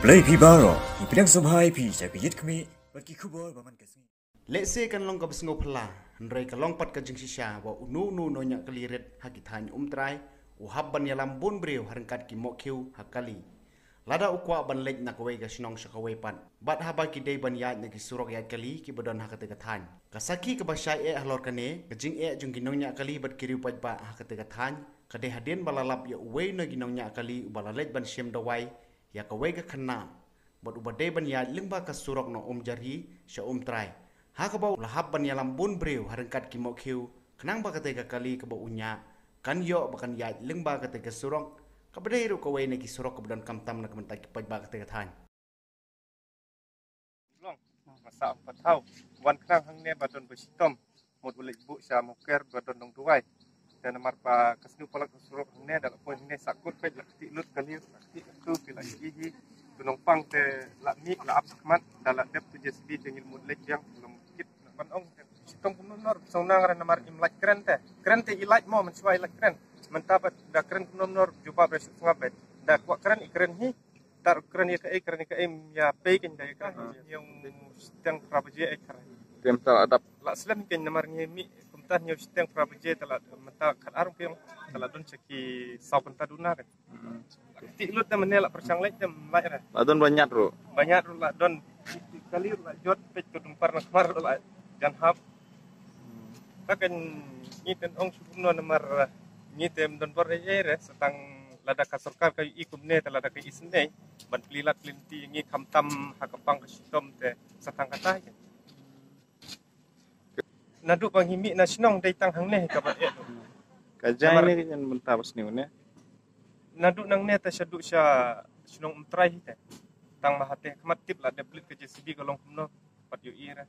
Play Pibaro, Ipidang Subhai Pi, Japit Kami, but Kikubo, Baman Kasi. Let's say kan long ka bisngo pala, Ndray ka long pat ka jing sisya, wa unu no nya kalirit hakithan try, uhabban yalam bon breu harangkat ki mokhiu hakali. Lada ukwa ban lek na kawai ka sinong sa kawai pan. Bat haba ki day ban yat na ki surok yat kali ki badon hakate ka than. Kasaki ka basay halor kane, ka jing jung ginong nya kali bat kiriu pat ba hakate ka than, ka de hadin balalap ya uway na ginong nya kali ubalalet ban siem dawai, ya kawai ka khana. Bat ubade ban yat lingba ka surok no jari sa try. Hakabaw lahab ban yalam bon breu harangkat ki mokhiu, kenang ba kate ka kali ka ba unya, kan yo bakan yat lingba kate ka surok. Kabadairu kawai na kisurok kabadan kamtam na kamantak pagbagat tegatan. Long masa 4 tahun wan knang hang ne badon besitom mod ulik bu sa moker badon dong tuai dan marpa kasnu palak surok hang ne dal poin ne sakut pe lakti lut kali lakti tu pila hihi gunung pang te lakmi la apsakmat dal dep tu jesbi tengil mod lek yang belum kit ban ong sitom kunor sonang ran mar imlak kren te ilaj mo men swai lak kren mentapat da keren nomor jumpa besok ngapet da kuat keren ikeren hi tar keren ya peikin da ka yang sedang prabaje keren tem tal adap la slam ken namar ngemi kumtah nyu sedang prabaje tala menta khat arum piang tala don ceki saupun taduna kan ti lut da menela persanglek dem lai ra adon banyak ru la don kali la jot pet ko dum parna kmar la jan hab takan ngiten ong subno namar tem don bor setang lada kasorkar kayu ikum ne lada kayu isne ban pelilat linti ngi kamtam hakapang kasitom te setang kata ya nadu panghimi na sinong dai tang hang ne kabat e kajai ni kan mentabas ni ne nadu nang ne ta syadu sya sinong umtrai te tang mahate kamatip la de blit ke jesibi golong kumno pat yu ira